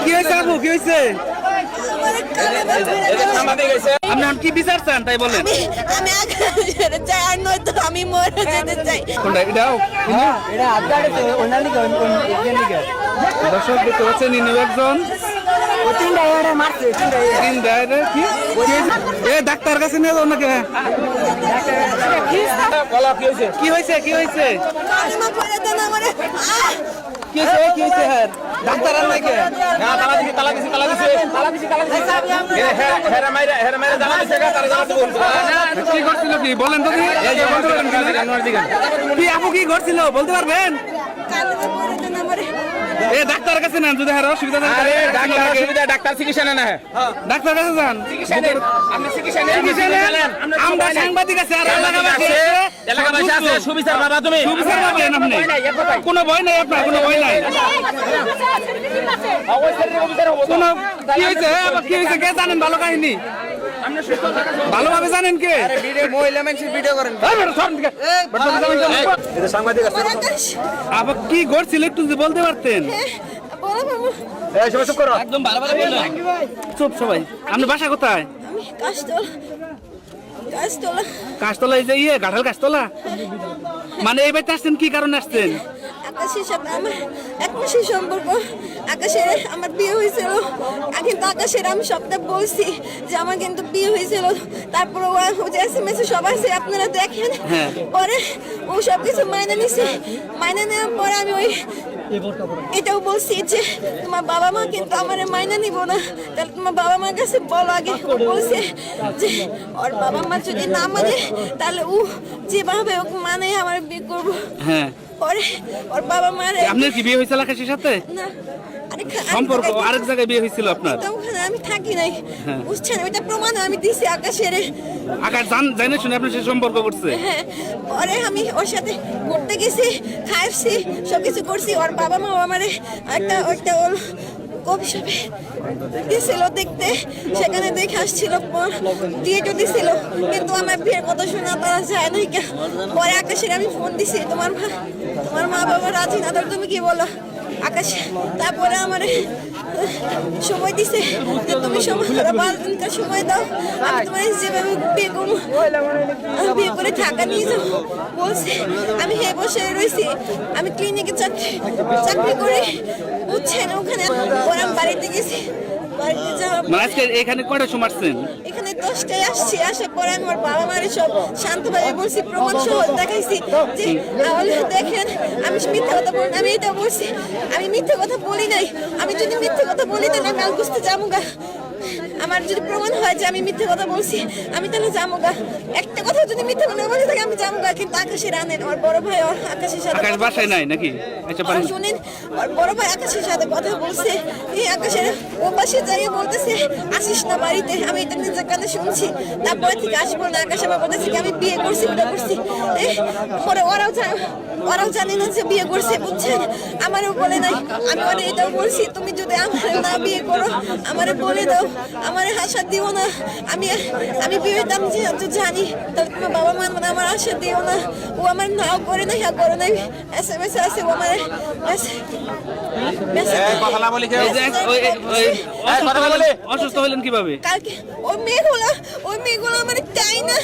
কি হয়েছে আপু, কি হয়েছে? আপনি কি বিচার চান তাই বলেন? আমি আগে চাই আর নয়তো আমি মরে যেতে চাই। কোনটা এটাও? দর্শক দেখতে পাচ্ছেন ইনি একজন ডাক্তার কাছে নিয়ে যাও নাকি? কি হয়েছে কি হয়েছে কি হয়েছে? হ্যাঁ ডাক্তার আর নাই কে? কি করছিল কি বলেন তো? কি আপু কি করছিল বলতে পারবেন? ডাক্তার কাছে নেন যদি অসুবিধা ডাক্তার চিকিৎসা নেন। ডাক্তার কাছে যান, আমরা সাংবাদিক আছে কোনো ভয় নাই, আপনার কোনো ভয় নাই। কি হয়েছে কি হয়েছে কে জানেন ভালো কাহিনী? ভালোভাবে জানেন কে? মহিলা মানুষের ভিডিও করেন আবার কি করছিল একটু যদি বলতে পারতেন? একদম ভালো ভালো বললেন। চুপ সবাই। আপনার বাসা কোথায়? কাশতলা এই যে ইয়ে গাঠাল কাশতলা। মানে এই বাড়িতে আসছেন কি কারণে আসছেন? আকাশের সাথে আমার এক মাসের সম্পর্ক। আকাশের আমার বিয়ে হয়েছিল, কিন্তু আকাশের আমি সবটা বলছি যে আমার কিন্তু বিয়ে হয়েছিল। তারপরে ও যে SMS সব আছে আপনারা দেখেন। পরে ও সব কিছু মাইনে নিছে। মাইনে নেওয়ার পরে আমি ওই এটাও বলছি যে তোমার বাবা মা কিন্তু আমার মাইনে নিব না, তাহলে তোমার বাবা মার কাছে বলো আগে। ও বলছে যে ওর বাবা মা যদি না মানে তাহলে ও যেভাবে ওকে মানে আমার বিয়ে করবো। হ্যাঁ পরে ওর বাবা মার আপনার কি বিয়ে হয়েছিল আকাশের সাথে? না, সম্পর্ক আরেক জায়গায় বিয়ে হয়েছিল আপনার? ওখানে আমি থাকি নাই, বুঝছেন? ওইটা প্রমাণ আমি দিছি আকাশের। আকাশ জানে শুনে আপনার সাথে সম্পর্ক করছে? হ্যাঁ। পরে আমি ওর সাথে ঘুরতে গেছি, খাইছি, সবকিছু করছি। ওর বাবা মা আমার একটা ওর কবি সবে গেছিল দেখতে, সেখানে দেখে আসছিল, ডিএটও দিছিল, কিন্তু আমার বিয়ের কথা শোনা তারা যায় নাই। পরে আকাশের আমি ফোন দিছি, তোমার মা বাবা রাজি না, তাহলে তুমি কি বলো? আকাশ তারপরে আমার সময় দিছে যে তুমি সময় দাও, আমি তোমার যেভাবে বিয়ে করবো, বিয়ে করে ঢাকা নিয়ে যাবো বলছে। আমি হে বসে রয়েছি, আমি ক্লিনিকে চাকরি করি, বুঝছেন? ওখানে পরে আমি বাড়িতে গেছি। এখানে কয়টার সময় আসছেন? এখানে 10টায় আসছি। আসার পরে আমি আমার বাবা মারে সব শান্তভাবে বলছি, প্রমাণ সহ দেখাইছি যে দেখেন আমি মিথ্যা কথা বলি। আমি এটা বলছি, আমি মিথ্যা কথা বলি নাই। আমি যদি মিথ্যা কথা বলি তাহলে আমি আলকুস্তে যাবো গা। আমার যদি প্রমাণ হয় যে আমি মিথ্যা কথা বলছি, আমি তাহলে যাবো গা। একটা কথা যদি মিথ্যা কথা বলে থাকে আমি যাবো গা। কিন্তু আকাশের আনেন ওর বড় ভাই ওর আকাশের সাথে বাসায় নাই নাকি? শুনেন, ওর বড় ভাই আকাশের সাথে কথা বলছে। এই আকাশের ও পাশে যাইয়ে বলতেছে আসিস না বাড়িতে। আমি এটা নিজের কানে শুনছি। তারপরে থেকে আসবো না। আকাশ আবার বলতেছে কি আমি বিয়ে করছি, ওটা করছি। পরে ওরাও জানে না যে বিয়ে করছে, বুঝছেন? আমারও বলে নাই। আমি ওরা এটাও বলছি, তুমি যদি আমার না বিয়ে করো আমারে বলে দাও, আমার আশা দিও না। আমি বিয়েটা আমি যেহেতু জানি, তাহলে তোমার বাবা মা মানে আমার আশা দিও না। ও আমার নাও করে নাই, হ্যাঁ করে নাই। SMS আছে ও আমার অসুস্থ হলেন কিভাবে? কালকে ওই মেয়েগুলো আমার চাই না।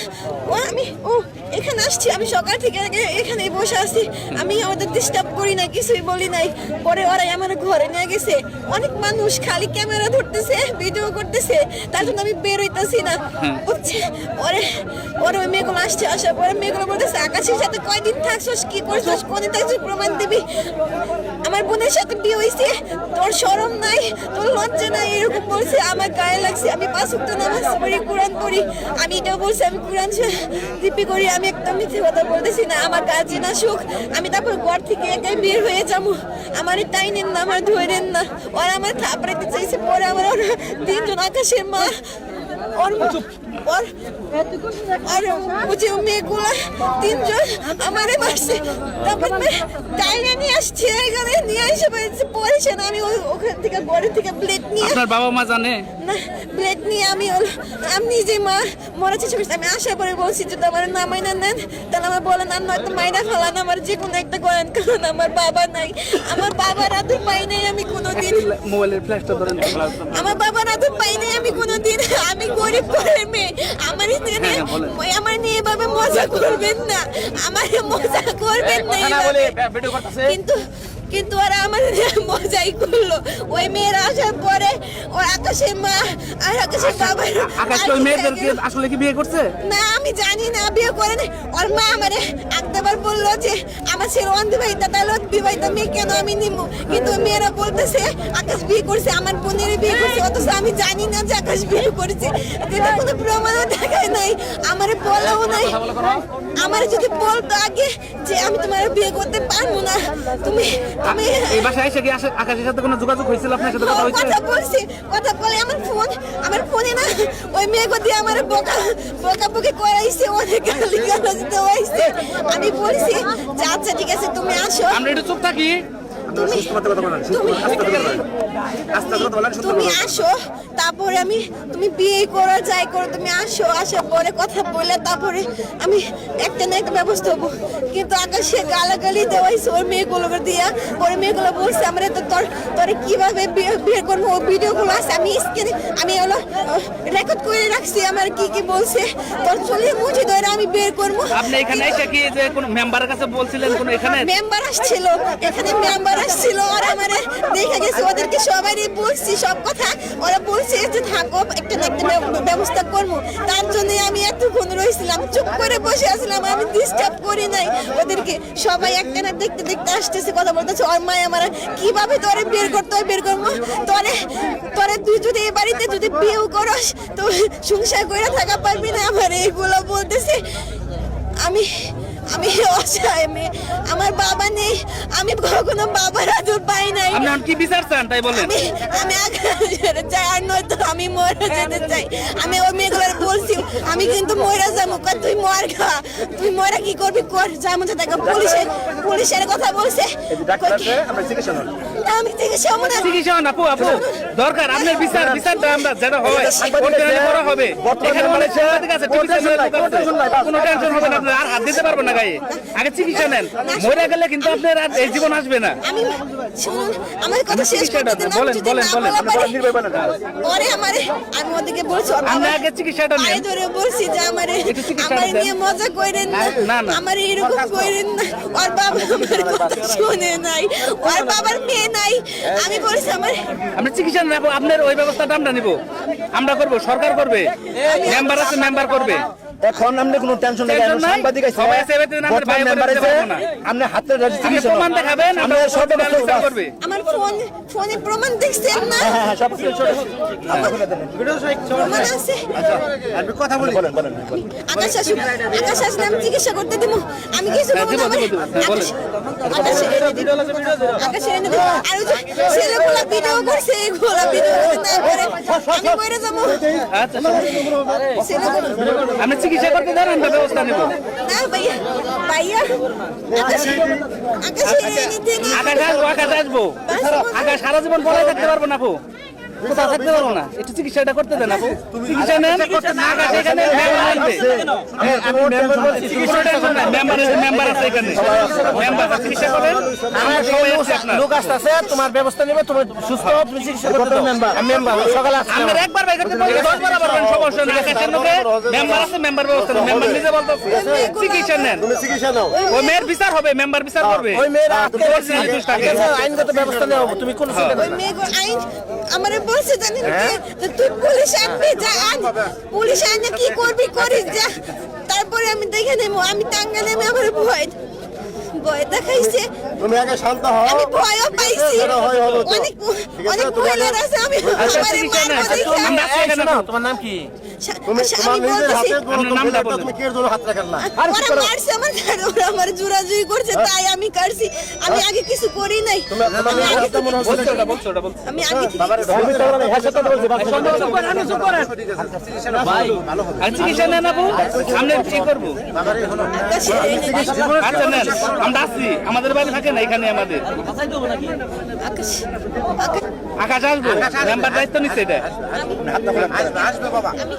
ও এখানে আসছি, আমি সকাল থেকে এখানে বসে আছি। আমি আমাদের ডিস্টার্ব করি না, কিছুই বলি নাই। পরে ওরাই আমার ঘরে নিয়ে গেছে। অনেক মানুষ খালি ক্যামেরা ধরতেছে, ভিডিও করতেছে, তার জন্য আমি বের হইতেছি না, বুঝছে? পরে ওই মেয়েগুলো আসছে। আসার পরে মেয়েগুলো বলতেছে আকাশের সাথে কয়দিন থাকছস, কি করছস, কোনদিন থাকছিস, প্রমাণ দিবি। আমার বোনের সাথে বিয়ে হয়েছে, তোর শরম নাই, তোর লজ্জা নাই, এরকম বলছে। আমার গায়ে লাগছে। আমি 5 ওয়াক্ত নামাজ পড়ি, কোরআন পড়ি। আমি এটাও বলছি আমি কোরআন জিপি করি। আমি একদম মিথ্যে কথা বলতেছি না। আমার কাজই না সুখ। আমি তারপর ঘর থেকে একাই বের হয়ে যাবো। আমার টাইনেন না, আমার ধরেন না। ওরা আমার থাপড়াইতে চাইছে। পরে আমার 3জন আকাশের মা ওর আর ওই যে মেয়েগুলা তিনজন আমারে মারছে, তারপর টাইনে নিয়ে আসছে, এখানে নিয়ে এসে পড়েছে না। আমি ওখান থেকে ঘরে থেকে ব্লেড নিয়ে, আপনার বাবা মা জানে না ব্লেড নিয়ে আমি নিজে মা মরা চেষ্টা করছি। আমি আসার পরে বলছি যদি আমার নামাই না নেন তাহলে আমার বলেন আর নয়তো মাইনা ফেলান, আমার যে কোনো একটা করেন, কারণ আমার বাবা নাই, আমার বাবার আদর পাই নাই আমি কোনোদিন, মোবাইলের ফ্ল্যাশটা ধরেন। আমার বাবার আদর পাই নাই আমি কোনোদিন। আমি গরিব ঘরের মেয়ে, আমার নিয়ে এভাবে মজা করবেন না, আমার মজা করবেন না এভাবে। কিন্তু ওরা আমার মজাই করলো। ওই মেয়েরা আসার পরে ওর আকাশের মা আর আকাশের বাবা আকাশ ওই মেয়েদেরকে আসলে কি বিয়ে করছে? না আমি জানি না, বিয়ে করে নাই। ওর মা আমারে একবার বললো যে আমার ছেলে অন্ধবিবাহিত, তাহলে বিবাহিত মেয়ে কেন আমি নিবো, কিন্তু ওই মেয়েরা বলতেছে আকাশ বিয়ে করছে, আমার বোনের বিয়ে করছে, অথচ আমি জানি না যে আকাশ বিয়ে করেছে। এটা কোনো প্রমাণও দেখায় নাই, আমারে বলাও নাই। আমার যদি বলতো আগে যে আমি তোমার বিয়ে করতে পারবো না, তুমি এই বাসায় এসে কি আকাশের সাথে কোনো যোগাযোগ হয়েছিল? আপনার সাথে কথা হয়েছে? কথা বলছি, কথা বলে আমার ফোনে না ওই মেয়েকে দিয়ে আমার বকাবকি করাইছে, অনেক গালি দেওয়াইছে। আমি বলছি যে আচ্ছা ঠিক আছে তুমি আসো, আমরা একটু চুপ থাকি। তুমি আসো, তারপরে তুমি বিয়ে করো যাই করো, তুমি আসো, আসার পরে কথা বলে তারপরে আমি একটা না একটা ব্যবস্থা হবো। কিন্তু আকাশে গালাগালি দেওয়াইছে ওর মেয়েগুলোকে দিয়া, ওর মেয়েগুলো বলছে আমরা তো তোরে কিভাবে বিয়ে করবো, ও ভিডিওগুলো আছে, আমি হলো রেকর্ড করে রাখছি আমার কি বলছে, তোর চলে মুঠি ধরে আমি বিয়ে করবো। আপনি এখানে এসে কি যে কোন মেম্বারের কাছে বলছিলেন? কোন এখানে মেম্বার আসছিল, এখানে মেম্বার আসছিল, ওরা আমারে দেখে গেছে, ওদেরকে সবারই বলছি সব কথা, ওরা বলছে যে থাকো একটা না একটা ব্যবস্থা করবো। তার জন্য আমি এতক্ষণ রয়েছিলাম, চুপ করে বসে আসলাম, আমি ডিস্টার্ব করি নাই ওদেরকে। সবাই একটা না দেখতে দেখতে আসতেছে, কথা বলতেছে। ওর মায় আমার কিভাবে তোরে বের করতে হয়, বের করবো তোরে তুই যদি এই বাড়িতে যদি বিয়েও করস তো সংসার করে থাকা পারবি না, আমার এইগুলো বলতেছে। আমি অসহায় মেয়ে, আমার বাবা নেই, আমি কখনো বাবার আদর পাই নাই। আপনি কি বিচার চান তাই বলেন? আমি আগে চাই, আর নয়তো আমি মরে যেতে চাই। আমি ওই মেয়েগুলোর বলছি আমি কিন্তু মরে যাবো, তুই মর খা, তুই মরে কি করবি কর, যা মধ্যে দেখা। পুলিশের কথা বলছে, আমি চিকিৎসা হবো না। চিকিৎসা হন আপু দরকার আপনার বিচারটা আমরা যেটা হয় করা হবে। এখানে মানে সাংবাদিক আছে, টিভি চ্যানেলের লোক আছে, কোনো টেনশন হবে না, আপনার আর হাত দিতে পারবেন না গায়ে। আগে চিকিৎসা নেন, মরে গেলে কিন্তু আপনার আর এই জীবন আসবে না। আমি শুনুন, আমার কথা শেষ করতে দেন, বলেন। পরে আমি ওদিকে বলছি আমরা আগে চিকিৎসাটা নেন। আমি ধরে বলছি যে আমার নিয়ে মজা করেন না, আমার এরকম করেন না। ওর বাবা আমার কথা শুনে নাই, ওর বাবার মেয়ে নাই। আমি বলছি আমরা চিকিৎসা নেব, আপনার ওই ব্যবস্থাটা আমরা নিব, আমরা করব, সরকার করবে, মেম্বার আছে মেম্বার করবে। এখন আপনি কোনো টেনশন নেই, সাংবাদিক আছে, সবাই আছে, এবারে আমরা ভাই মেম্বার আছে, আপনি হাতে রেজিস্ট্রেশন প্রমাণ দেখাবেন, আমরা সব ব্যবস্থা করবে। আমার ফোনে প্রমাণ দেখছেন না? হ্যাঁ সব কিছু প্রমাণ আছে। আপনি কথা বলেন। আকাশ আসলে আমি চিকিৎসা করতে দিব, আমি কিছু বলবো না। আকাশ এনে দেব। আর ওই যে ছেলেগুলা ভিডিও করছে, এগুলা ভিডিও না করে আমি মরে যাবো। আচ্ছা আমরা চিকিৎসা করতে দেন, আমরা ব্যবস্থা নেব। না ভাইয়া আকাশ এনে দেন। আকাশ আসবো, আকাশ সারা জীবন পড়ে থাকতে পারবো না আপু, কোথাও থাকতে পারবো না। একটু চিকিৎসাটা করতে দেন আপু, চিকিৎসা নেন। আকাশ এখানে মেম্বার আছে, এখানে মেম্বার চিকিৎসা করেন, লোক আসতেছে, তোমার ব্যবস্থা নেবে, তোমার সুস্থ তুমি চিকিৎসা করতে দাও। মেম্বার সকালে আসছে, আমরা একবার ভাই করতে পারি, 10 বার পারবেন, সমস্যা নেই। আকাশের লোকে মেম্বার আছে, মেম্বার ব্যবস্থা নেন, মেম্বার নিজে বলতো চিকিৎসা নেন। তুমি চিকিৎসা নাও, ওই মেয়ের বিচার হবে, মেম্বার বিচার করবে। ওই মেয়েরা আইনগত ব্যবস্থা নেওয়া হবে, তুমি কোন ওই মেয়েগুলো আইন আমারে বলছে জানেন কি, তুই পুলিশ আনবি, যা আন, পুলিশ আনে কি করবি করিস যা। তারপরে আমি দেখে নেবো, আমি টাঙ্গা নেমে আমার ভয় দেখাইছে। তুমি আগে শান্ত হও, আমি ভয়ও পাইছি, অনেক মহিলার আছে, আমি আমারে মারবো দেখে। তোমার নাম কি? তোমার নিজের হাতে আপনার নামটা বলেন। তুমি কে জন্য হাত রাখেন না ওরা মারছে আমার ঘাড়ে, ওরা আমার জোরাজুরি করছে তাই আমি কাটছি। আমি আগে কিছু করি নাই। আমি আগে থেকে- বলছে ওটা বলছে আমি আগে থেকে আর চিকিৎসা নেন আপু, সামনে কি করবো? আকাশের এনে দিছি। আচ্ছা নেন, আমরা আসছি, আমাদের বাড়ি থাকে না এখানে আমাদের। আকাশ আকাশ আসবো, মেম্বার দায়িত্ব নিচ্ছে এটা। আমি